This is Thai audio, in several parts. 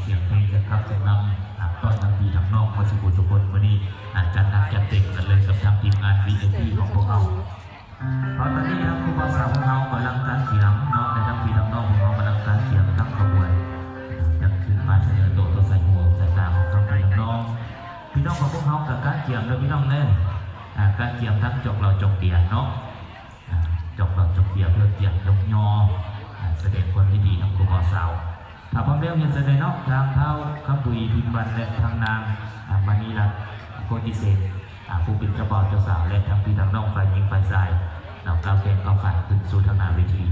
สียงเพลงจะครับจะนำต้อนทั้งพี่ทั้งน้องมาสุขุสุคนวันนี้จัดหนักจัดเต็มกันเลยกับทางทีมงาน VIP ของพวกเราเพราะตอนนี้ทั้งครูบาสาวของเรากำลังการเขียงเนาะในทั้งพี่ทั้งน้องของเรากำลังการเขียงทั้งขบวนจะขึ้นมาเสนอตัวใส่หัวใส่ตาของทั้งพี่ทั้งน้องของพวกเขากับการเขียงโดยพี่น้องเนี่ยการเขียงทั้งจกเราจกเตียนเนาะจกเราจกเตียเพื่อเกียงยกยอแสดงคนที่ดีทั้งครูบาสาวถ้าพร้อมเรียกเห็นแสดงเนาะทางเท้าข้ามปุยพิมบันและทางนางมานีรัตน์โกติเศษผู้เป็นเจ้าบ่าวเจ้าสาวและทั้งพี่ทั้งน้องฝ่ายหญิงฝ่ายชายเราก้าวแข่งก้าวขันขึ้นสู่ทางหน้าเวที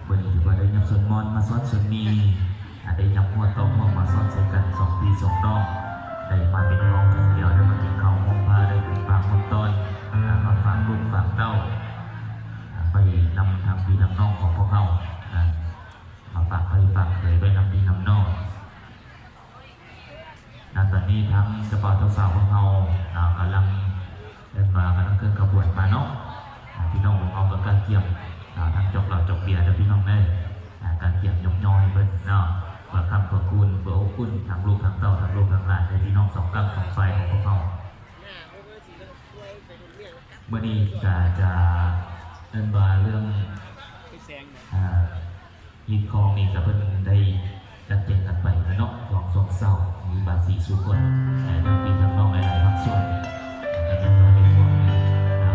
วันนี้ว่าได้นำส่วนมอนมาซ้อนส่วนนี้ได้นำหัวโตหัวมาซ้อนใส่กัน2 ปี 2 น้องได้มาเป็นน้องเดียวได้มากินข้าวห้องพาได้ถึงฝากคนต้นมาฝากลูกฝากเต้าไปนำทางพี่นำน้องของพวกเขามาฝากไปฝากเคยไปนำพี่นำน้องตอนนี้ทั้งเจ้าบ่าวเจ้าสาวของเขากำลังเดินมากำลังเคลื่อนขบวนมาเนาะพี่น้องของเขากับการเกี่ยมทางจกเราจกเบียร์และพี่น้องได้การเกี่ยมยกย่อยเบิ้ลเนาะเปิดคำเปิดคุณเปิดคุณทางลูกทางเต้าทางลูกทางหลานในพี่น้อง2 กำ 2 ไฟของพวกเขาเมื่อนี้จะเดินมาเรื่องยินคองนี่กับเพื่อนได้จัดเจนกันไปแล้วเนาะ2 เศร้ามีบาสีสุกนทั้งปีทั้งน้องหลายๆภาคส่วนและยังต้องมีพวก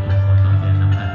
เป็นคนต้องแจ้งนำกัน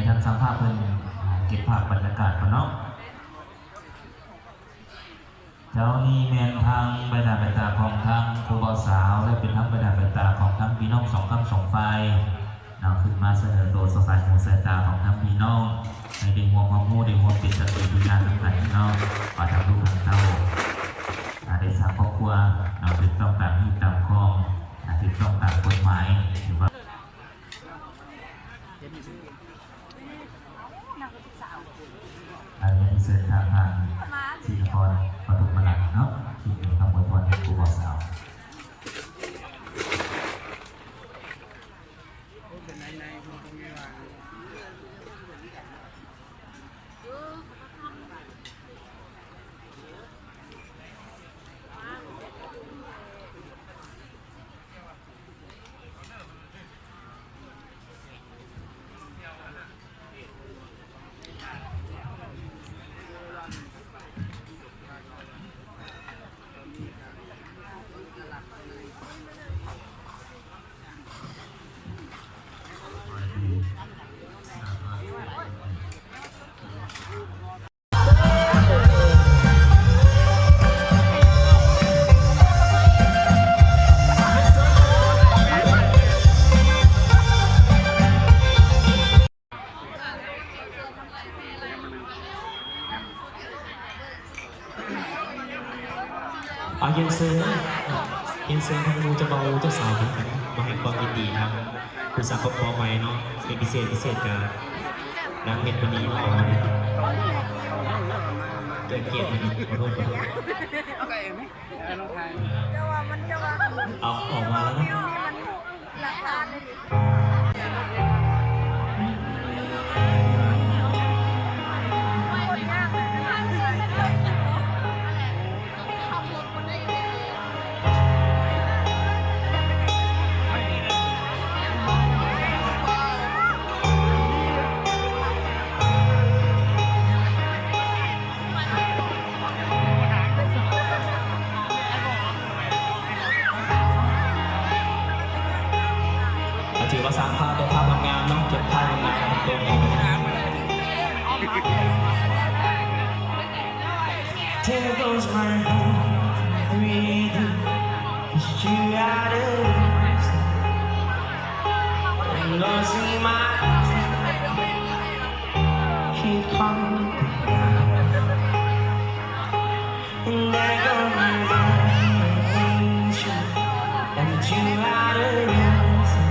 ทางสัมภาษณ์เพื่อนเก็บภาพบรรยากาศกันเนาะเจ้านี่แมนทางใบหน้าใบตาของทางครูบาสาวและเป็นทั้งใบหน้าใบตาของทั้งพี่น้อง2 กำ 2 ไฟเราขึ้นมาเสนอโดยสายหูสายตาของทั้งพี่น้องในเด็กหัวความรู้เด็กหัวปิดสติปัญญาต่างๆเนาะมาทำลูกทำเต้าได้สร้างครอบครัวเราติดต้องตามที่ตามคลองติดต้องตามกฎหมายหรือว่าอันนี้เส้นทางที่นครปฐมรัตน์เนาะที่มีคำอวยพรครูบาสาว เอาเย็นเซิร์นเย็นเซิร์นทางมูจะเบาเจ้าสาวกันมาให้ความยินดีทางผู้สาวครอบครัวไว้เนาะเป็นพิเศษกันนางเม็ดวันนี้เอาเกิดเกียรติมันขอโทษเอาออกมาแล้วนะถือว่าสร้างภาพเป็นภาพงามเนาะเก็บภาพงามตัวเอง There goes my heart breathing, 'cause you are the reason. And losing my keep coming. And there goes my vibration, and you are the reason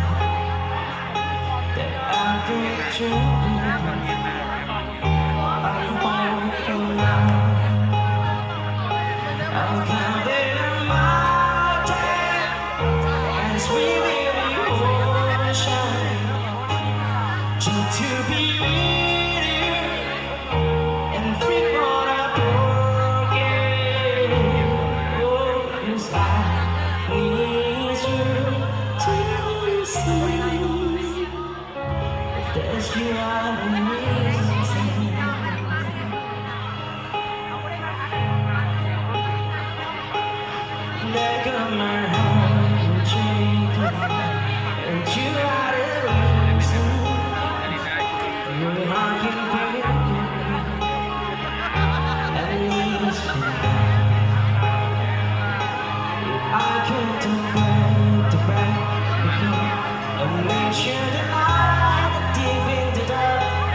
that I've been dreaming. I'm walking around. I'm counting a mountain as we live in ocean just to be with you and free what I've broken. Oh, 'cause I need you to see that you are the reason. Let go my heart shaking, and you are the reason. Your heart can break, at least if I can't turn back, I'll make sure that I'm deep in the dark,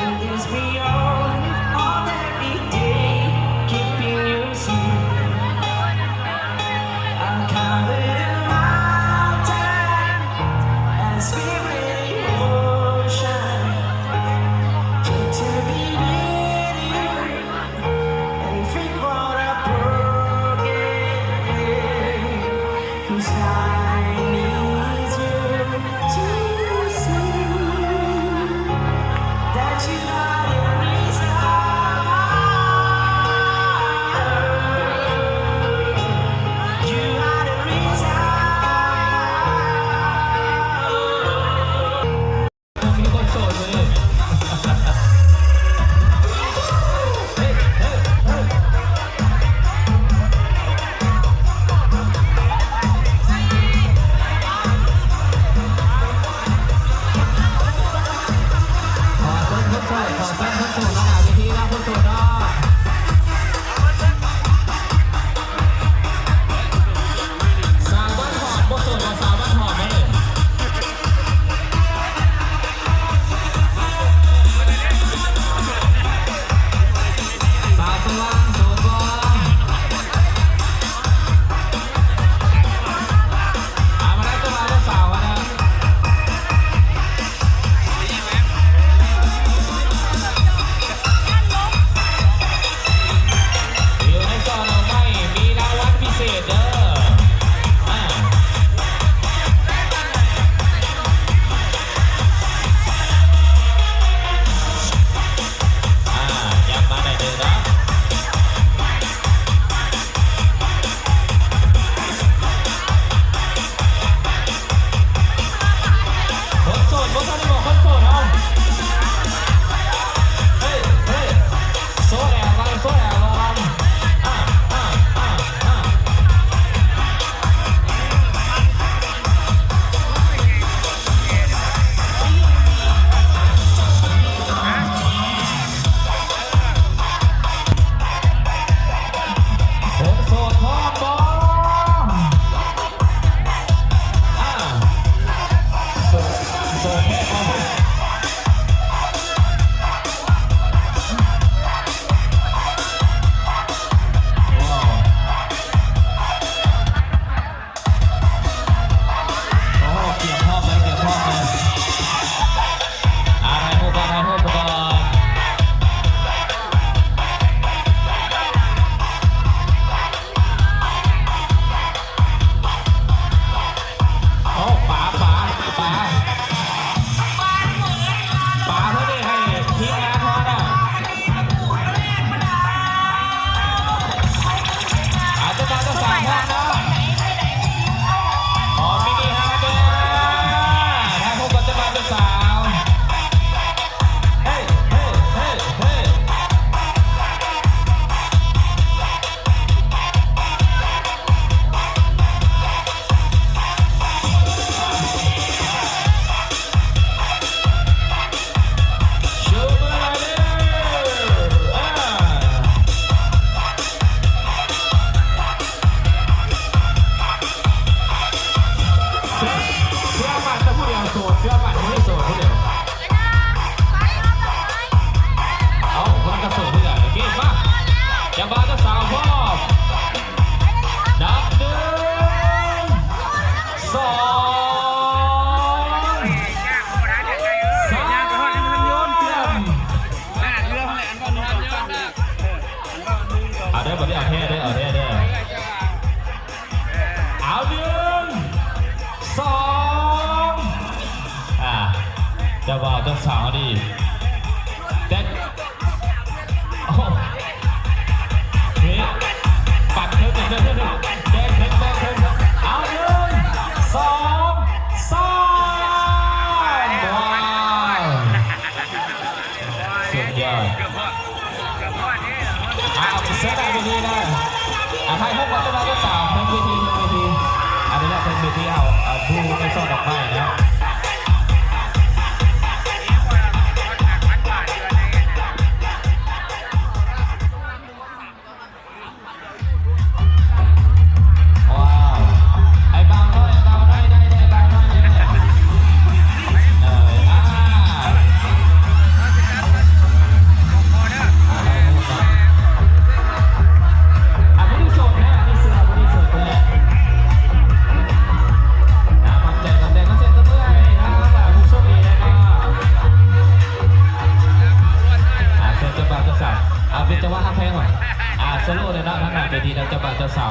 and it's beyond all every day, keeping you safe. I จะบ้าจะสาวพ่อนับหนึ่งสองสามเอาเด้อแบบนี้เอาแท้เด้อเอาแท้เด้อเอาหนึ่งสองจะบ้าจะสาวดิแต่โอ้ปัดเถิงเถิงเถิงแดงเถิงแดงเถิงเอาหนึ่งสองสามว้าวสุดยอดเอาเซตได้ดีนะใครพบกับเจ้าก็สาวเพิ่มเวทีอันนี้แหละเพิ่มเวทีเอาดูในโซนดอกไม้นะเป็นจังหวะฮับเพลงว่ะโซโล่เลยนะทั้งหลายไปดีนะจังหวะเจ้าสาว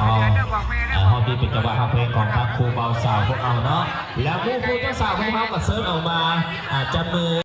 ฮอบบี้เป็นจังหวะฮับเพลงของทางครูเบาสาวพวกเราเนาะแล้วครูเจ้าสาวพวกเราก็เซิร์ฟออกมาจับมือ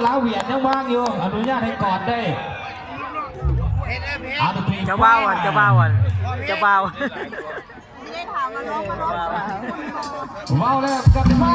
ลาเวียนยังว่างอยู่อนุญาตให้กอดได้เจ้าบ้าวเจ้าบ้าวเจ้าบ้าวไม่ได้ถามมาร้องว้าวแล้วกลับมา